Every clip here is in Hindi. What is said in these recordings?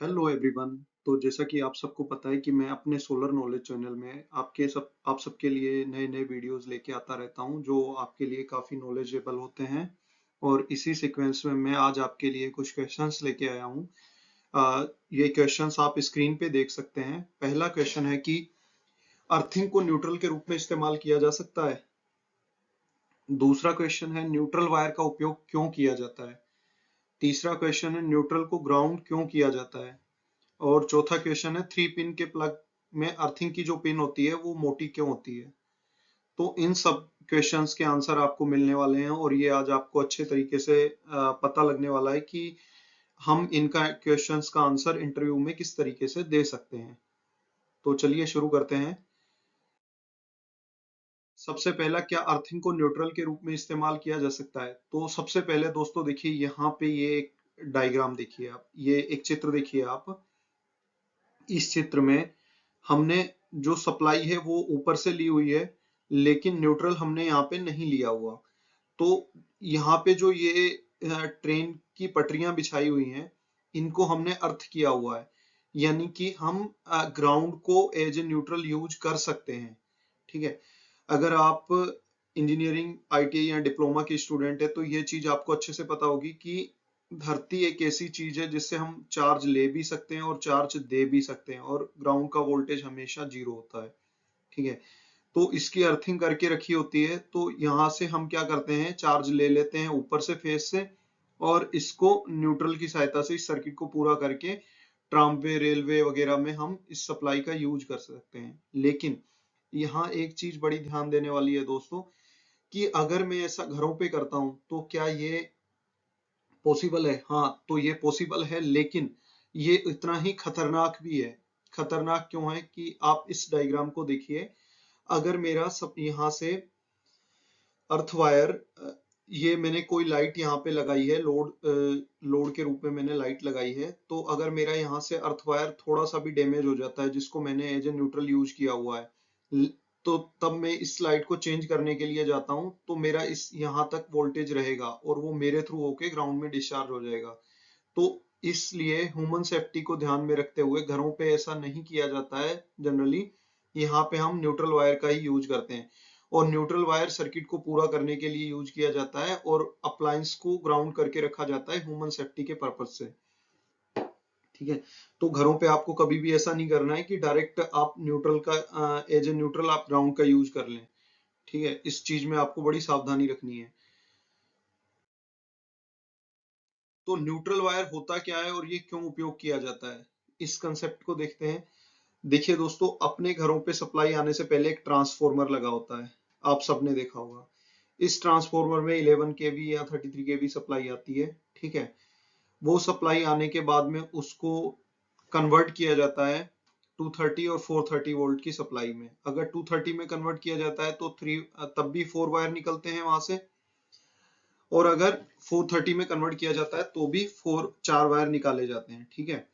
Hello everyone. तो जैसा कि आप सबको पता है कि मैं अपने सोलर नॉलेज चैनल में आप सबके लिए नए नए वीडियोस लेके आता रहता हूं जो आपके लिए काफी नॉलेजेबल होते हैं। और इसी सीक्वेंस में मैं आज आपके लिए कुछ क्वेश्चंस लेके आया हूं। ये क्वेश्चंस आप स्क्रीन पे देख सकते हैं। पहला क्वेश्चन है कि अर्थिंग को न्यूट्रल के रूप में इस्तेमाल किया जा सकता है। दूसरा क्वेश्चन है न्यूट्रल वायर का उपयोग क्यों किया जाता है। तीसरा क्वेश्चन है न्यूट्रल को ग्राउंड क्यों किया जाता है। और चौथा क्वेश्चन है 3 पिन के प्लग में अर्थिंग की जो पिन होती है वो मोटी क्यों होती है। तो इन सब क्वेश्चंस के आंसर आपको मिलने वाले हैं और ये आज आपको अच्छे तरीके से पता लगने वाला है कि हम इनका क्वेश्चंस का आंसर इंटरव्यू में किस तरीके से दे सकते हैं। तो चलिए शुरू करते हैं। सबसे पहला, क्या अर्थिंग को न्यूट्रल के रूप में इस्तेमाल किया जा सकता है। तो सबसे पहले दोस्तों देखिए, यहाँ पे ये एक डायग्राम देखिए, आप ये एक चित्र देखिए। आप इस चित्र में हमने जो सप्लाई है वो ऊपर से ली हुई है, लेकिन न्यूट्रल हमने यहाँ पे नहीं लिया हुआ। तो यहाँ पे जो ये ट्रेन की पटरियां बिछाई हुई हैं, इनको हमने अर्थ किया हुआ है, यानी कि हम ग्राउंड को एज ए न्यूट्रल यूज कर सकते हैं। ठीक है। अगर आप इंजीनियरिंग, आईटीआई या डिप्लोमा के स्टूडेंट है तो ये चीज आपको अच्छे से पता होगी कि धरती एक ऐसी चीज है जिससे हम चार्ज ले भी सकते हैं और चार्ज दे भी सकते हैं, और ग्राउंड का वोल्टेज हमेशा जीरो होता है। ठीक है। तो इसकी अर्थिंग करके रखी होती है, तो यहाँ से हम क्या करते हैं, चार्ज ले लेते हैं ऊपर से फेस से, और इसको न्यूट्रल की सहायता से इस सर्किट को पूरा करके ट्रामवे, रेलवे वगैरह में हम इस सप्लाई का यूज कर सकते हैं। लेकिन यहाँ एक चीज बड़ी ध्यान देने वाली है दोस्तों, कि अगर मैं ऐसा घरों पे करता हूं तो क्या ये पॉसिबल है। हाँ, तो ये पॉसिबल है, लेकिन ये इतना ही खतरनाक भी है। खतरनाक क्यों है कि आप इस डायग्राम को देखिए। अगर मेरा सब यहाँ से अर्थ वायर, ये मैंने कोई लाइट यहाँ पे लगाई है, लोड के रूप में मैंने लाइट लगाई है। तो अगर मेरा यहाँ से अर्थ वायर थोड़ा सा भी डैमेज हो जाता है, जिसको मैंने एज ए न्यूट्रल यूज किया हुआ है, तो तब मैं इस लाइट को चेंज करने के लिए जाता हूँ, तो मेरा इस यहाँ तक वोल्टेज रहेगा और वो मेरे थ्रू होके ग्राउंड में डिस्चार्ज हो जाएगा। तो इसलिए ह्यूमन सेफ्टी को ध्यान में रखते हुए घरों पे ऐसा नहीं किया जाता है जनरली। यहाँ पे हम न्यूट्रल वायर का ही यूज करते हैं, और न्यूट्रल वायर सर्किट को पूरा करने के लिए यूज किया जाता है, और अप्लायंस को ग्राउंड करके रखा जाता है ह्यूमन सेफ्टी के पर्पज से। ठीक है। तो घरों पे आपको कभी भी ऐसा नहीं करना है कि डायरेक्ट आप न्यूट्रल का एज ए न्यूट्रल आप ग्राउंड का यूज कर लें। ठीक है, इस चीज में आपको बड़ी सावधानी रखनी है। तो न्यूट्रल वायर होता क्या है और ये क्यों उपयोग किया जाता है, इस कंसेप्ट को देखते हैं। देखिए दोस्तों, अपने घरों पे सप्लाई आने से पहले एक ट्रांसफॉर्मर लगा होता है, आप सबने देखा होगा। इस ट्रांसफॉर्मर में 11 केवी या 33 केवी सप्लाई आती है। ठीक है। वो सप्लाई आने के बाद में उसको कन्वर्ट किया जाता है 230 और 430 वोल्ट की सप्लाई में। अगर 230 में कन्वर्ट किया जाता है तो तब भी 4 वायर निकलते हैं वहां से, और अगर 430 में कन्वर्ट किया जाता है तो भी 4 वायर निकाले जाते हैं। ठीक है।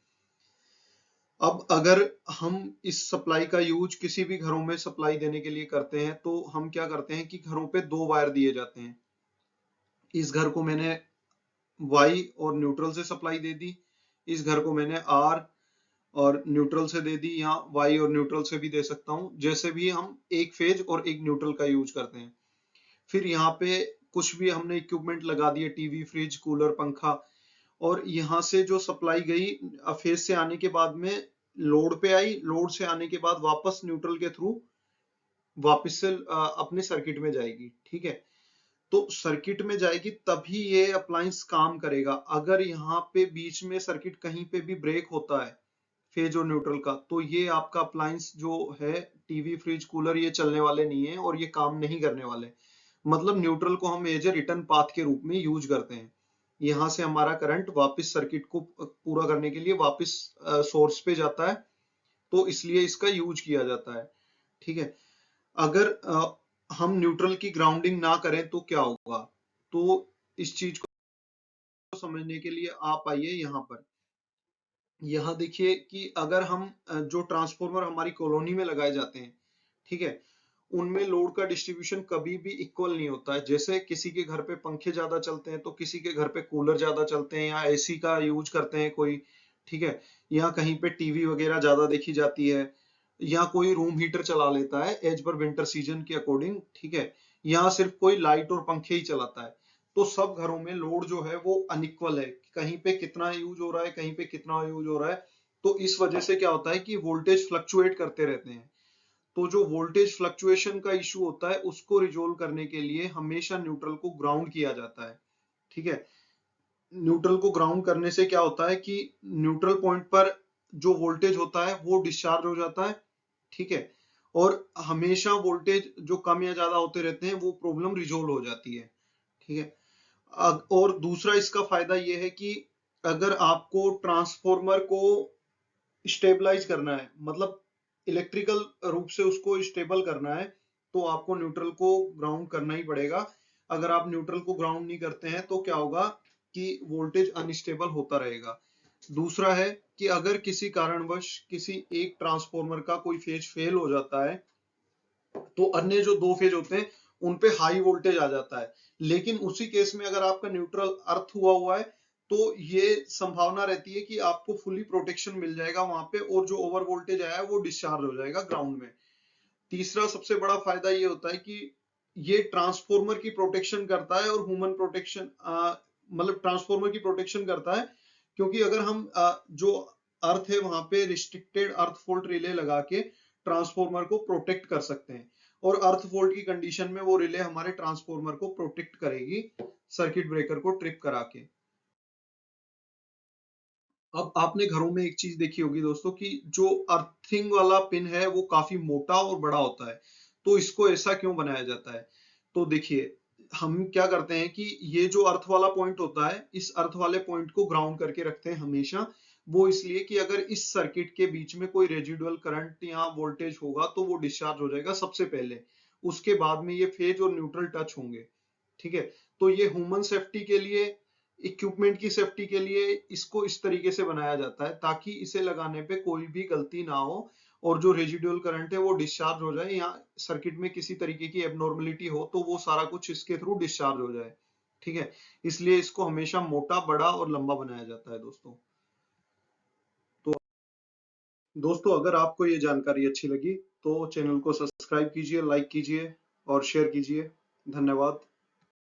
अब अगर हम इस सप्लाई का यूज किसी भी घरों में सप्लाई देने के लिए करते हैं, तो हम क्या करते हैं कि घरों पे 2 वायर दिए जाते हैं। इस घर को मैंने वाई और न्यूट्रल से सप्लाई दे दी, इस घर को मैंने आर और न्यूट्रल से दे दी, या वाई और न्यूट्रल से भी दे सकता हूं, जैसे भी हम एक फेज और एक न्यूट्रल का यूज करते हैं। फिर यहाँ पे कुछ भी हमने इक्विपमेंट लगा दिए, टीवी, फ्रिज, कूलर, पंखा, और यहाँ से जो सप्लाई गई फेज से आने के बाद में लोड पे आई, लोड से आने के बाद वापस न्यूट्रल के थ्रू वापस से अपने सर्किट में जाएगी। ठीक है। तो सर्किट में जाएगी तभी ये अप्लायंस काम करेगा। अगर यहाँ पे बीच में सर्किट कहीं पे भी ब्रेक होता है फेज और न्यूट्रल का, तो ये आपका अप्लायंस जो है, टीवी, फ्रिज, कूलर, ये चलने वाले नहीं है और ये काम नहीं करने वाले। मतलब न्यूट्रल को हम एज ए रिटर्न पाथ के रूप में यूज करते हैं। यहाँ से हमारा करंट वापस सर्किट को पूरा करने के लिए वापस सोर्स पे जाता है, तो इसलिए इसका यूज किया जाता है। ठीक है। अगर हम न्यूट्रल की ग्राउंडिंग ना करें तो क्या होगा, तो इस चीज को समझने के लिए आप आइए यहाँ पर। यहाँ देखिए कि अगर हम जो ट्रांसफॉर्मर हमारी कॉलोनी में लगाए जाते हैं, ठीक है, उनमें लोड का डिस्ट्रीब्यूशन कभी भी इक्वल नहीं होता है। जैसे किसी के घर पे पंखे ज्यादा चलते हैं तो किसी के घर पे कूलर ज्यादा चलते हैं, या एसी का यूज करते हैं कोई। ठीक है, या कहीं पे टीवी वगैरह ज्यादा देखी जाती है, या कोई रूम हीटर चला लेता है एज पर विंटर सीजन के अकॉर्डिंग, ठीक है, या सिर्फ कोई लाइट और पंखे ही चलाता है, तो सब घरों में लोड जो है वो अनइक्वल है, कहीं पे कितना यूज हो रहा है, कहीं पे कितना यूज हो रहा है। तो इस वजह से क्या होता है कि वोल्टेज फ्लक्चुएट करते रहते हैं। तो जो वोल्टेज फ्लक्चुएशन का इशू होता है उसको रिजोल्व करने के लिए हमेशा न्यूट्रल को ग्राउंड किया जाता है, ठीक है। न्यूट्रल को ग्राउंड करने से क्या होता है कि न्यूट्रल पॉइंट पर जो वोल्टेज होता है वो डिस्चार्ज हो जाता है, ठीक है, और हमेशा वोल्टेज जो कम या ज्यादा होते रहते हैं वो प्रॉब्लम रिजोल्व हो जाती है, ठीक है। और दूसरा इसका फायदा ये है कि अगर आपको ट्रांसफॉर्मर को स्टेबलाइज करना है, मतलब इलेक्ट्रिकल रूप से उसको स्टेबल करना है, तो आपको न्यूट्रल को ग्राउंड करना ही पड़ेगा। अगर आप न्यूट्रल को ग्राउंड नहीं करते हैं तो क्या होगा कि वोल्टेज अनस्टेबल होता रहेगा। दूसरा है कि अगर किसी कारणवश किसी एक ट्रांसफॉर्मर का कोई फेज फेल हो जाता है तो अन्य जो दो फेज होते हैं उन पे हाई वोल्टेज आ जाता है, लेकिन उसी केस में अगर आपका न्यूट्रल अर्थ हुआ है तो ये संभावना रहती है कि आपको फुली प्रोटेक्शन मिल जाएगा वहां पे, और जो ओवर वोल्टेज आया है वो डिस्चार्ज हो जाएगा ग्राउंड में। तीसरा सबसे बड़ा फायदा ये होता है कि ये ट्रांसफॉर्मर की प्रोटेक्शन करता है और ह्यूमन प्रोटेक्शन, मतलब ट्रांसफॉर्मर की प्रोटेक्शन करता है, क्योंकि अगर हम जो अर्थ है वहां पे रिस्ट्रिक्टेड अर्थ फॉल्ट रिले लगा के ट्रांसफॉर्मर को प्रोटेक्ट कर सकते हैं, और अर्थ फॉल्ट की कंडीशन में वो रिले हमारे ट्रांसफॉर्मर को प्रोटेक्ट करेगी सर्किट ब्रेकर को ट्रिप करा के। अब आपने घरों में एक चीज देखी होगी दोस्तों कि जो अर्थिंग वाला पिन है वो काफी मोटा और बड़ा होता है, तो इसको ऐसा क्यों बनाया जाता है? तो देखिए, हम क्या करते हैं कि ये जो अर्थ वाला पॉइंट होता है इस अर्थ वाले पॉइंट को ग्राउंड करके रखते हैं हमेशा। वो इसलिए कि अगर इस सर्किट के बीच में कोई रेजिडुअल करंट या वोल्टेज होगा तो वो डिस्चार्ज हो जाएगा सबसे पहले, उसके बाद में ये फेज और न्यूट्रल टच होंगे, ठीक है। तो ये ह्यूमन सेफ्टी के लिए, इक्विपमेंट की सेफ्टी के लिए इसको इस तरीके से बनाया जाता है ताकि इसे लगाने पे कोई भी गलती ना हो और जो रेजिडुअल करंट है वो डिस्चार्ज हो जाए, या सर्किट में किसी तरीके की एबनॉर्मलिटी हो तो वो सारा कुछ इसके थ्रू डिस्चार्ज हो जाए, ठीक है। इसलिए इसको हमेशा मोटा, बड़ा और लंबा बनाया जाता है दोस्तों। तो दोस्तों अगर आपको ये जानकारी अच्छी लगी तो चैनल को सब्सक्राइब कीजिए, लाइक कीजिए और शेयर कीजिए। धन्यवाद।